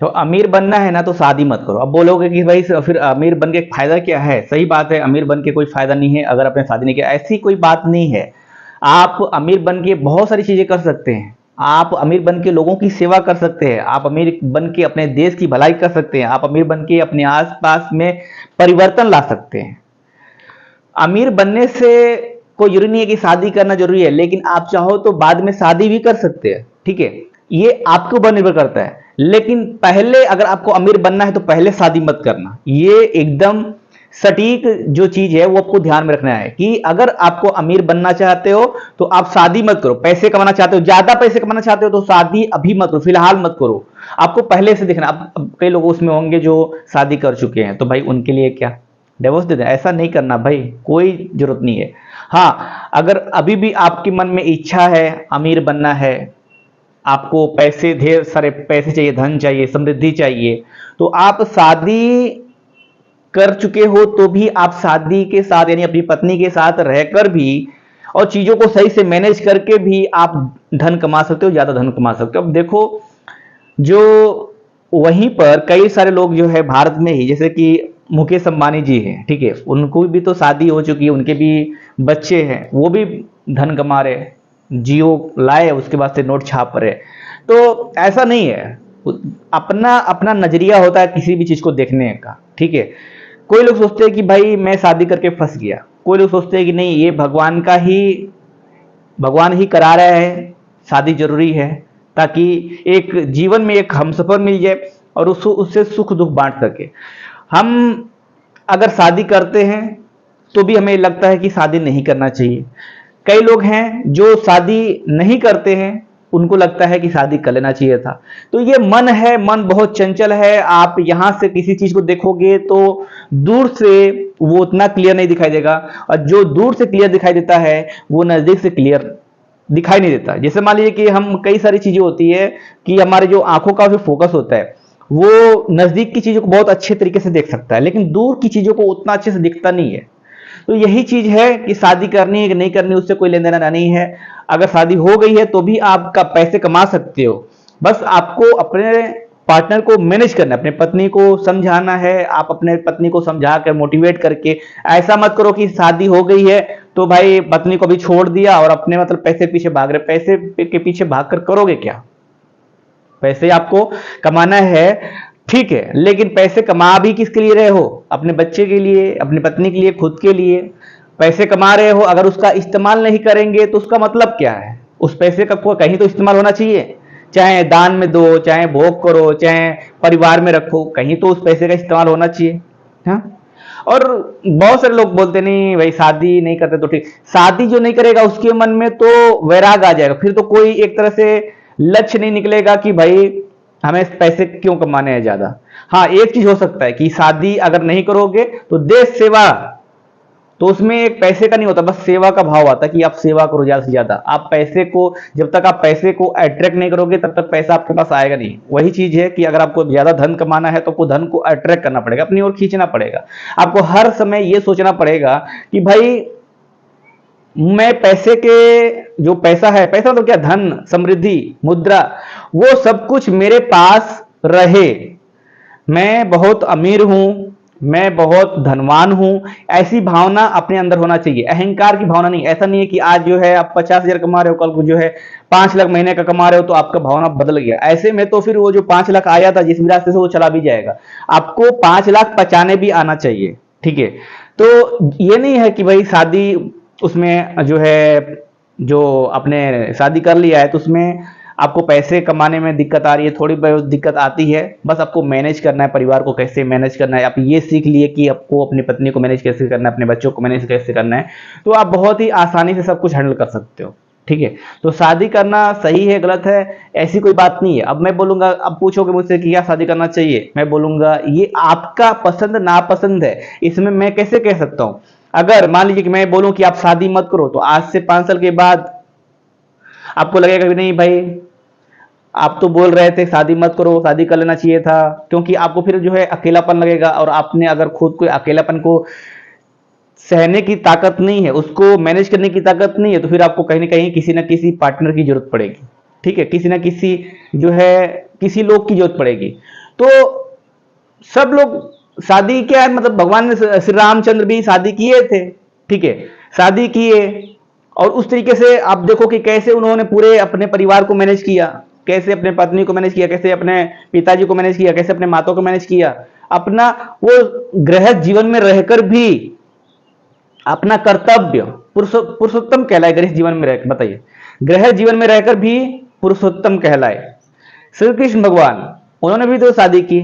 तो अमीर बनना है ना तो शादी मत करो। अब बोलोगे कि भाई फिर अमीर बन के फायदा क्या है? सही बात है, अमीर बन के कोई फायदा नहीं है अगर आपने शादी नहीं किया, ऐसी कोई बात नहीं है। आप अमीर बन के बहुत सारी चीजें कर सकते हैं। आप अमीर बन के लोगों की सेवा कर सकते हैं, आप अमीर बन के अपने देश की भलाई कर सकते हैं, आप अमीर बन के अपने आसपास में परिवर्तन ला सकते हैं। अमीर बनने से कोई जरूरी नहीं है कि शादी करना जरूरी है, लेकिन आप चाहो तो बाद में शादी भी कर सकते हैं, ठीक है? ये आपके ऊपर निर्भर करता है। लेकिन पहले अगर आपको अमीर बनना है तो पहले शादी मत करना। ये एकदम सटीक जो चीज है वो आपको ध्यान में रखना है कि अगर आपको अमीर बनना चाहते हो तो आप शादी मत करो। पैसे कमाना चाहते हो, ज्यादा पैसे कमाना चाहते हो तो शादी अभी मत करो, फिलहाल मत करो। आपको पहले से देखना। अब कई लोग उसमें होंगे जो शादी कर चुके हैं, तो भाई उनके लिए क्या, डिवोर्स दे दें? ऐसा नहीं करना भाई, कोई जरूरत नहीं है। हाँ, अगर अभी भी आपके मन में इच्छा है अमीर बनना है, आपको पैसे, ढेर सारे पैसे चाहिए, धन चाहिए, समृद्धि चाहिए, तो आप शादी कर चुके हो तो भी आप शादी के साथ यानी अपनी पत्नी के साथ रहकर भी और चीजों को सही से मैनेज करके भी आप धन कमा सकते हो, ज्यादा धन कमा सकते हो। अब देखो, जो वहीं पर कई सारे लोग जो है भारत में ही, जैसे कि मुकेश अंबानी जी हैं, ठीक है, उनको भी तो शादी हो चुकी है, उनके भी बच्चे हैं, वो भी धन कमा रहे, जियो लाए उसके बाद से नोट छाप रहे। तो ऐसा नहीं है, अपना अपना नजरिया होता है किसी भी चीज को देखने का, ठीक है? कोई लोग सोचते हैं कि भाई मैं शादी करके फंस गया, कोई लोग सोचते हैं कि नहीं, ये भगवान ही करा रहा है, शादी जरूरी है ताकि एक जीवन में एक हमसफर मिल जाए और उससे सुख दुख बांट सके। हम अगर शादी करते हैं तो भी हमें लगता है कि शादी नहीं करना चाहिए। कई लोग हैं जो शादी नहीं करते हैं, उनको लगता है कि शादी कर लेना चाहिए था। तो ये मन है, मन बहुत चंचल है। आप यहां से किसी चीज को देखोगे तो दूर से वो उतना क्लियर नहीं दिखाई देगा, और जो दूर से क्लियर दिखाई देता है वो नजदीक से क्लियर दिखाई नहीं देता। जैसे मान लीजिए कि हम, कई सारी चीजें होती है कि हमारे जो आंखों का जो फोकस होता है वो नजदीक की चीजों को बहुत अच्छे तरीके से देख सकता है, लेकिन दूर की चीजों को उतना अच्छे से दिखता नहीं है। तो यही चीज है कि शादी करनी है कि नहीं करनी, उससे कोई लेना देना नहीं है। अगर शादी हो गई है तो भी आप पैसे कमा सकते हो, बस आपको अपने पार्टनर को मैनेज करना है, अपने पत्नी को समझाना है। आप अपने पत्नी को समझा कर, मोटिवेट करके, ऐसा मत करो कि शादी हो गई है तो भाई पत्नी को भी छोड़ दिया और अपने मतलब पैसे पीछे भाग रहे। पैसे के पीछे भाग कर करोगे क्या? पैसे आपको कमाना है, ठीक है, लेकिन पैसे कमा भी किसके लिए रहे हो? अपने बच्चे के लिए, अपनी पत्नी के लिए, खुद के लिए पैसे कमा रहे हो। अगर उसका इस्तेमाल नहीं करेंगे तो उसका मतलब क्या है? उस पैसे का कहीं तो इस्तेमाल होना चाहिए, चाहे दान में दो, चाहे भोग करो, चाहे परिवार में रखो, कहीं तो उस पैसे का इस्तेमाल होना चाहिए। हाँ, और बहुत सारे लोग बोलते नहीं भाई शादी नहीं करते तो ठीक। शादी जो नहीं करेगा उसके मन में तो वैराग आ जाएगा, फिर तो कोई एक तरह से लक्ष्य नहीं निकलेगा कि भाई हमें पैसे क्यों कमाने हैं ज्यादा। हाँ, एक चीज हो सकता है कि शादी अगर नहीं करोगे तो देश सेवा, तो उसमें एक पैसे का नहीं होता, बस सेवा का भाव आता है कि आप सेवा करो ज्यादा से ज्यादा। आप पैसे को, जब तक आप पैसे को अट्रैक्ट नहीं करोगे तब तक पैसा आपके पास आएगा नहीं। वही चीज है कि अगर आपको ज्यादा धन कमाना है तो आपको धन को अट्रैक्ट करना पड़ेगा, अपनी ओर खींचना पड़ेगा। आपको हर समय ये सोचना पड़ेगा कि भाई मैं पैसे के, जो पैसा है, पैसा तो क्या, धन, समृद्धि, मुद्रा, वो सब कुछ मेरे पास रहे। मैं बहुत अमीर हूं, मैं बहुत धनवान हूं, ऐसी भावना अपने अंदर होना चाहिए। अहंकार की भावना नहीं। ऐसा नहीं है कि आज जो है आप 50,000 कमा रहे हो, कल को जो है 5 लाख महीने का कमा रहे हो तो आपका भावना बदल गया। ऐसे में तो फिर वो जो 5 लाख आया था जिस भी रास्ते से, वो चला भी जाएगा। आपको 5 लाख बचाने भी आना चाहिए, ठीक है? तो ये नहीं है कि भाई शादी, उसमें जो है, जो आपने शादी कर लिया है तो उसमें आपको पैसे कमाने में दिक्कत आ रही है, थोड़ी बहुत दिक्कत आती है, बस आपको मैनेज करना है, परिवार को कैसे मैनेज करना है। आप ये सीख लिए कि आपको अपनी पत्नी को मैनेज कैसे करना है, अपने बच्चों को मैनेज कैसे करना है, तो आप बहुत ही आसानी से सब कुछ हैंडल कर सकते हो, ठीक है? तो शादी करना सही है, गलत है, ऐसी कोई बात नहीं है। अब मैं बोलूंगा, अब पूछोगे मुझसे कि क्या शादी करना चाहिए, मैं बोलूंगा ये आपका पसंद नापसंद है, इसमें मैं कैसे कह सकता हूं। अगर मान लीजिए कि मैं बोलूं कि आप शादी मत करो, तो आज से 5 साल के बाद आपको लगेगा कि नहीं भाई, आप तो बोल रहे थे शादी मत करो, शादी कर लेना चाहिए था, क्योंकि आपको फिर जो है अकेलापन लगेगा, और आपने अगर खुद को अकेलापन को सहने की ताकत नहीं है, उसको मैनेज करने की ताकत नहीं है, तो फिर आपको कहीं ना कहीं किसी ना किसी पार्टनर की जरूरत पड़ेगी, ठीक है? किसी ना किसी जो है, किसी लोग की जरूरत पड़ेगी। तो सब लोग शादी क्या है, मतलब भगवान ने श्री रामचंद्र भी शादी किए थे, ठीक है, शादी किए और उस तरीके से आप देखो कि कैसे उन्होंने पूरे अपने परिवार को मैनेज किया, कैसे अपने पत्नी को मैनेज किया, कैसे अपने पिताजी को मैनेज किया, कैसे अपने माता को मैनेज किया, अपना वो गृह जीवन में रहकर भी अपना कर्तव्य पुरुषोत्तम कहलाए। गृह जीवन में रह, बताइए, गृह जीवन में रहकर भी पुरुषोत्तम कहलाए। श्री कृष्ण भगवान, उन्होंने भी तो शादी की,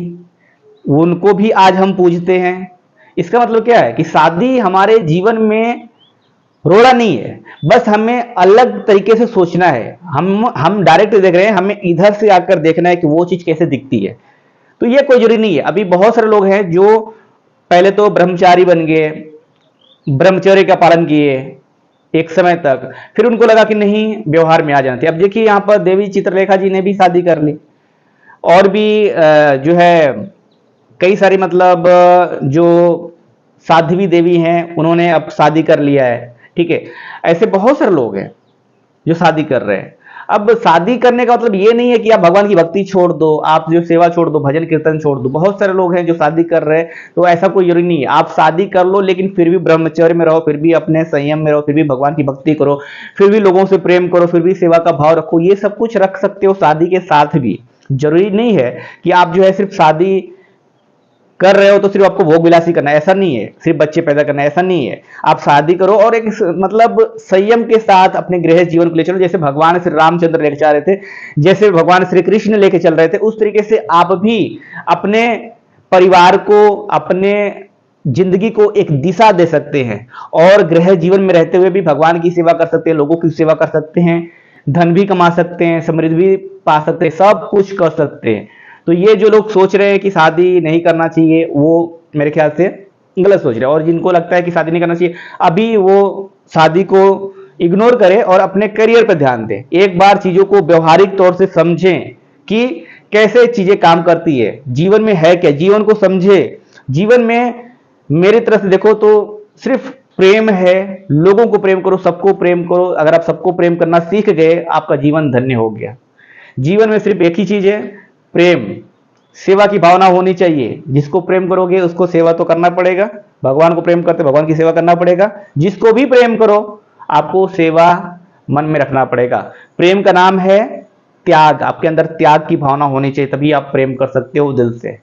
उनको भी आज हम पूजते हैं। इसका मतलब क्या है कि शादी हमारे जीवन में रोड़ा नहीं है, बस हमें अलग तरीके से सोचना है। हम डायरेक्ट देख रहे हैं, हमें इधर से आकर देखना है कि वो चीज कैसे दिखती है। तो ये कोई जरूरी नहीं है। अभी बहुत सारे लोग हैं जो पहले तो ब्रह्मचारी बन गए, ब्रह्मचर्य का पालन किए एक समय तक, फिर उनको लगा कि नहीं व्यवहार में आ जाना चाहिए। अब देखिए यहाँ पर देवी चित्रलेखा जी ने भी शादी कर ली, और भी जो है कई सारी मतलब जो साध्वी देवी हैं उन्होंने अब शादी कर लिया है, ठीक है। ऐसे बहुत सारे लोग हैं जो शादी कर रहे हैं। अब शादी करने का मतलब ये नहीं है कि आप भगवान की भक्ति छोड़ दो, आप जो सेवा छोड़ दो, भजन कीर्तन छोड़ दो। बहुत सारे लोग हैं जो शादी कर रहे हैं, तो ऐसा कोई जरूरी नहीं है। आप शादी कर लो लेकिन फिर भी ब्रह्मचर्य में रहो, फिर भी अपने संयम में रहो, फिर भी भगवान की भक्ति करो, फिर भी लोगों से प्रेम करो, फिर भी सेवा का भाव रखो। ये सब कुछ रख सकते हो शादी के साथ भी। जरूरी नहीं है कि आप जो है सिर्फ शादी कर रहे हो तो सिर्फ आपको भोग विलासी करना है, ऐसा नहीं है। सिर्फ बच्चे पैदा करना है, ऐसा नहीं है। आप शादी करो और एक मतलब संयम के साथ अपने गृह जीवन को ले चलो, जैसे भगवान श्री रामचंद्र लेके जा रहे थे, जैसे भगवान श्री कृष्ण लेके चल रहे थे, उस तरीके से आप भी अपने परिवार को, अपने जिंदगी को एक दिशा दे सकते हैं और गृह जीवन में रहते हुए भी भगवान की सेवा कर सकते हैं, लोगों की सेवा कर सकते हैं, धन भी कमा सकते हैं, समृद्धि भी पा सकते हैं, सब कुछ कर सकते हैं। तो ये जो लोग सोच रहे हैं कि शादी नहीं करना चाहिए, वो मेरे ख्याल से गलत सोच रहे हैं। और जिनको लगता है कि शादी नहीं करना चाहिए, अभी वो शादी को इग्नोर करें और अपने करियर पर ध्यान दें। एक बार चीजों को व्यवहारिक तौर से समझें कि कैसे चीजें काम करती है, जीवन में है क्या, जीवन को समझे। जीवन में मेरी तरफ से देखो तो सिर्फ प्रेम है, लोगों को प्रेम करो, सबको प्रेम करो। अगर आप सबको प्रेम करना सीख गए, आपका जीवन धन्य हो गया। जीवन में सिर्फ एक ही चीज है, प्रेम। सेवा की भावना होनी चाहिए। जिसको प्रेम करोगे उसको सेवा तो करना पड़ेगा। भगवान को प्रेम करते भगवान की सेवा करना पड़ेगा। जिसको भी प्रेम करो आपको सेवा मन में रखना पड़ेगा। प्रेम का नाम है त्याग। आपके अंदर त्याग की भावना होनी चाहिए, तभी आप प्रेम कर सकते हो दिल से।